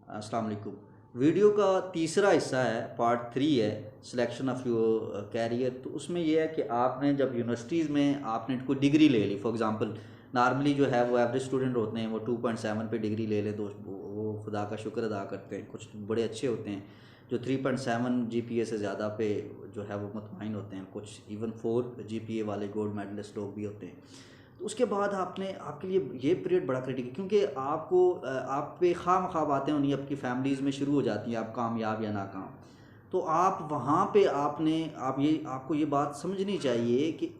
अस्सलाम वालेकुम। वीडियो का तीसरा हिस्सा है, पार्ट 3 है, सिलेक्शन ऑफ योर कैरियर। तो उसमें यह है कि आपने जब यूनिवर्सिटीज़ में आपने कोई डिग्री ले ली, फॉर एग्जांपल नॉर्मली जो है वो एवरेज स्टूडेंट होते हैं, वो 2.7 पे डिग्री ले लें तो वो खुदा का शुक्र अदा करते हैं। कुछ बड़े अच्छे होते हैं जो 3.7 जीपीए से ज़्यादा पे जो है वो मुतमईन होते हैं। कुछ इवन 4 जीपीए वाले गोल्ड मेडलिस्ट लोग भी होते हैं। तो उसके बाद आपने आपके लिए ये पीरियड बड़ा क्रिटिकल, क्योंकि आपको आप पे खामखा बातें होनी आपकी फैमिलीज़ में शुरू हो जाती हैं, आप कामयाब या नाकाम। तो आप वहाँ पे आपको ये बात समझनी चाहिए कि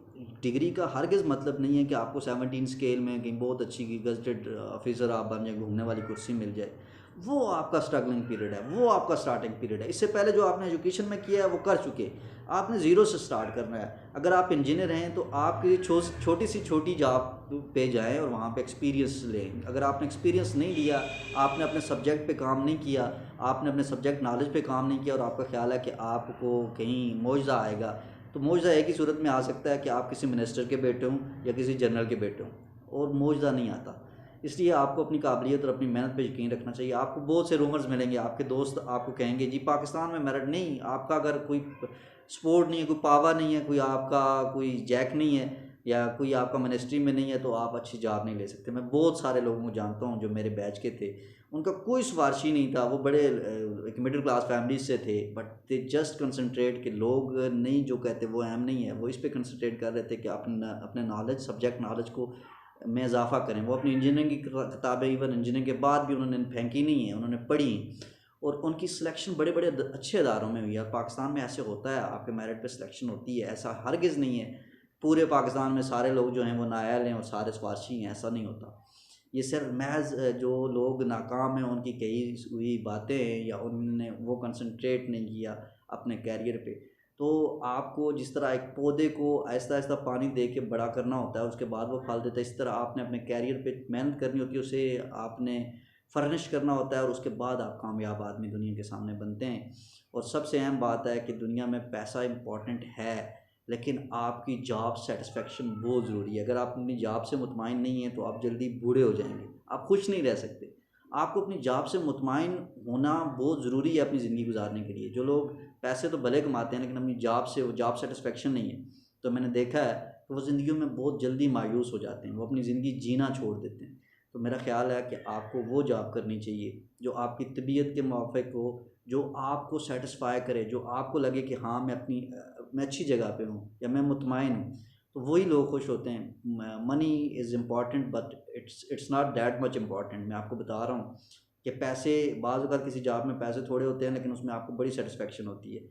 डिग्री का हरगिज़ मतलब नहीं है कि आपको 17 स्केल में कहीं बहुत अच्छी गजटेड ऑफिसर आप बन जाए, घूमने वाली कुर्सी मिल जाए। वो आपका स्ट्रगलिंग पीरियड है, वो आपका स्टार्टिंग पीरियड है। इससे पहले जो आपने एजुकेशन में किया है वो कर चुके। आपने ज़ीरो से स्टार्ट करना है। अगर आप इंजीनियर हैं तो आपकी छोटी सी छोटी जॉब पे जाएं और वहाँ पे एक्सपीरियंस लें। अगर आपने एक्सपीरियंस नहीं लिया, आपने अपने सब्जेक्ट पे काम नहीं किया, आपने अपने सब्जेक्ट नॉलेज पे काम नहीं किया और आपका ख्याल है कि आपको कहीं मौजज़ा आएगा, तो मौजज़ा एक ही सूरत में आ सकता है कि आप किसी मिनिस्टर के बेटे हों या किसी जनरल के बेटे हों, और मौजज़ा नहीं आता। इसलिए आपको अपनी काबिलियत और अपनी मेहनत पे यकीन रखना चाहिए। आपको बहुत से रूमर्स मिलेंगे, आपके दोस्त आपको कहेंगे जी पाकिस्तान में मेरिट नहीं, आपका अगर कोई सपोर्ट नहीं है, कोई पावर नहीं है, कोई आपका कोई जैक नहीं है, या कोई आपका मिनिस्ट्री में नहीं है, तो आप अच्छी जॉब नहीं ले सकते। मैं बहुत सारे लोगों को जानता हूँ जो मेरे बैच के थे, उनका कोई सिफारशी नहीं था, वो बड़े एक मिडिल क्लास फैमिलीज से थे, बट दे जस्ट कंसनट्रेट कि लोग नहीं जो कहते वो अहम नहीं है, वो इस पे कंसनट्रेट कर रहे थे कि अपने नॉलेज, सब्जेक्ट नॉलेज को में इजाफा करें। वो अपनी इंजीनियरिंग की किताबें इवन इंजीनियरिंग के बाद भी उन्होंने फेंकी नहीं है, उन्होंने पढ़ी, और उनकी सिलेक्शन बड़े बड़े अच्छे अदारों में हुई है। पाकिस्तान में ऐसे होता है, आपके मेरिट पे सिलेक्शन होती है, ऐसा हरगिज़ नहीं है पूरे पाकिस्तान में सारे लोग जो हैं वो नायाल हैं और सारे सिफारशी हैं, ऐसा नहीं होता। ये सिर्फ महज जो लोग नाकाम हैं उनकी कही हुई बातें हैं, या उन्होंने वो कंसंट्रेट नहीं किया अपने कैरियर पे। तो आपको जिस तरह एक पौधे को आहिस्ता आहिस्ता पानी दे के बड़ा करना होता है, उसके बाद वो फल देता है, इस तरह आपने अपने कैरियर पे मेहनत करनी होती है, उसे आपने फर्निश करना होता है, और उसके बाद आप कामयाब आदमी दुनिया के सामने बनते हैं। और सबसे अहम बात है कि दुनिया में पैसा इम्पॉर्टेंट है, लेकिन आपकी जॉब सेटिस्फेक्शन बहुत ज़रूरी है। अगर आप अपनी जॉब से मुतमईन नहीं हैं तो आप जल्दी बूढ़े हो जाएंगे, आप खुश नहीं रह सकते। आपको अपनी जॉब से मुतमईन होना बहुत ज़रूरी है अपनी ज़िंदगी गुजारने के लिए। जो लोग पैसे तो भले कमाते हैं लेकिन अपनी जॉब से वो जॉब सेटिस्फेक्शन नहीं है, तो मैंने देखा है कि वो ज़िंदगी में बहुत जल्दी मायूस हो जाते हैं, वो अपनी ज़िंदगी जीना छोड़ देते हैं। तो मेरा ख़्याल है कि आपको वो जॉब करनी चाहिए जो आपकी तबीयत के मुवाफ़िक हो, जो आपको सेटिस्फाई करे, जो आपको लगे कि हाँ मैं अच्छी जगह पे हूँ या मैं मुतमईन हूँ, तो वही लोग खुश होते हैं। Money is important but it's not that much important. मैं आपको बता रहा हूँ कि पैसे बाज़ अगर किसी जॉब में पैसे थोड़े होते हैं लेकिन उसमें आपको बड़ी सेटिस्फेक्शन होती है,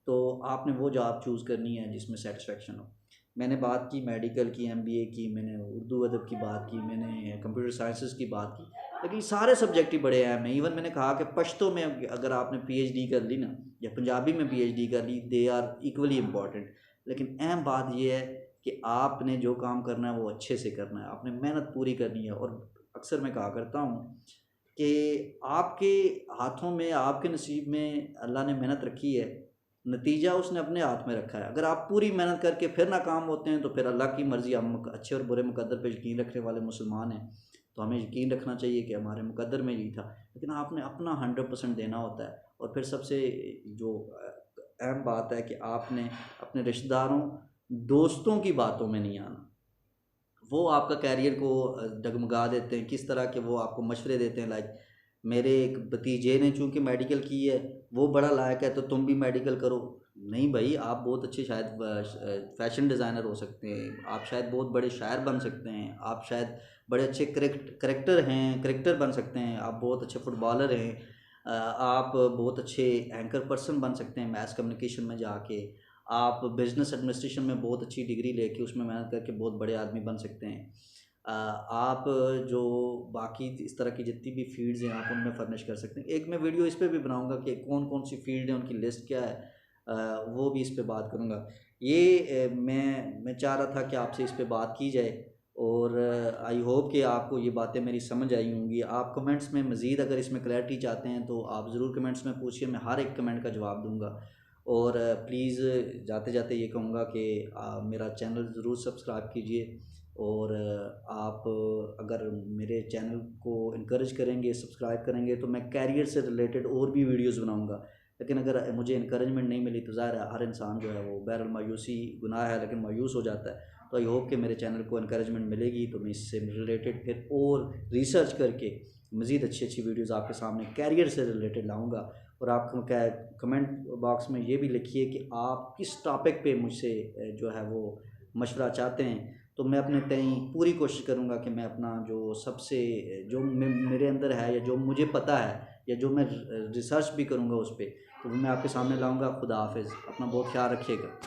तो आपने वो जॉब चूज़ करनी है जिसमें सेटिस्फेक्शन हो। मैंने बात की मेडिकल की, एमबीए की, मैंने उर्दू अदब की बात की, मैंने कंप्यूटर साइंसेस की बात की, लेकिन सारे सब्जेक्ट ही बड़े अहम हैं। इवन मैंने कहा कि पश्तो में अगर आपने पीएचडी कर ली ना, या पंजाबी में पीएचडी कर ली, दे आर इक्वली इम्पॉर्टेंट। लेकिन अहम बात यह है कि आपने जो काम करना है वो अच्छे से करना है, आपने मेहनत पूरी करनी है। और अक्सर मैं कहा करता हूँ कि आपके हाथों में, आपके नसीब में अल्लाह ने मेहनत रखी है, नतीजा उसने अपने हाथ में रखा है। अगर आप पूरी मेहनत करके फिर नाकाम होते हैं तो फिर अल्लाह की मर्ज़ी। हम अच्छे और बुरे मुकद्दर पे यकीन रखने वाले मुसलमान हैं, तो हमें यकीन रखना चाहिए कि हमारे मुकद्दर में यही था, लेकिन आपने अपना 100% देना होता है। और फिर सबसे जो अहम बात है कि आपने अपने रिश्तेदारों, दोस्तों की बातों में नहीं आना। वो आपका कैरियर को डगमगा देते हैं। किस तरह के वो आपको मशवरे देते हैं, लाइक मेरे एक भतीजे ने चूंकि मेडिकल की है, वो बड़ा लायक है तो तुम भी मेडिकल करो। नहीं भाई, आप बहुत अच्छे शायद फैशन डिज़ाइनर हो सकते हैं, आप शायद बहुत बड़े शायर बन सकते हैं, आप शायद बड़े अच्छे करेक्टर बन सकते हैं, आप बहुत अच्छे फुटबॉलर हैं, आप बहुत अच्छे एंकर पर्सन बन सकते हैं मैस कम्युनिकेशन में जाके, आप बिज़नेस एडमिनिस्ट्रेशन में बहुत अच्छी डिग्री लेके उसमें मेहनत करके बहुत बड़े आदमी बन सकते हैं। आप जो बाकी इस तरह की जितनी भी फ़ील्ड्स हैं आप उनमें फर्निश कर सकते हैं। एक मैं वीडियो इस पे भी बनाऊंगा कि कौन कौन सी फ़ील्ड है, उनकी लिस्ट क्या है, वो भी इस पे बात करूंगा। ये मैं चाह रहा था कि आपसे इस पे बात की जाए, और आई होप कि आपको ये बातें मेरी समझ आई होंगी। आप कमेंट्स में मज़ीद अगर इसमें क्लैरिटी चाहते हैं तो आप ज़रूर कमेंट्स में पूछिए, मैं हर एक कमेंट का जवाब दूंगा। और प्लीज़ जाते जाते ये कहूँगा कि मेरा चैनल ज़रूर सब्सक्राइब कीजिए और आप अगर मेरे चैनल को इनकरेज करेंगे, सब्सक्राइब करेंगे, तो मैं कैरियर से रिलेटेड और भी वीडियोस बनाऊंगा। लेकिन अगर मुझे इनकरेजमेंट नहीं मिली तो ज़ाहिर है हर इंसान जो है वो बहरहाल मायूसी गुनाह है लेकिन मायूस हो जाता है। तो आई होप कि मेरे चैनल को इनकरेजमेंट मिलेगी तो मैं इससे रिलेटेड फिर और रिसर्च करके मज़ीद अच्छी अच्छी वीडियोज़ आपके सामने कैरियर से रिलेटेड लाऊँगा। और आप कमेंट बॉक्स में ये भी लिखिए कि आप किस टॉपिक पे मुझसे जो है वो मशवरा चाहते हैं, तो मैं अपने तय पूरी कोशिश करूँगा कि मैं अपना जो सबसे जो मेरे अंदर है या जो मुझे पता है या जो मैं रिसर्च भी करूँगा उस पर, तो वो मैं आपके सामने लाऊँगा। खुदा हाफिज़, अपना बहुत ख्याल रखिएगा।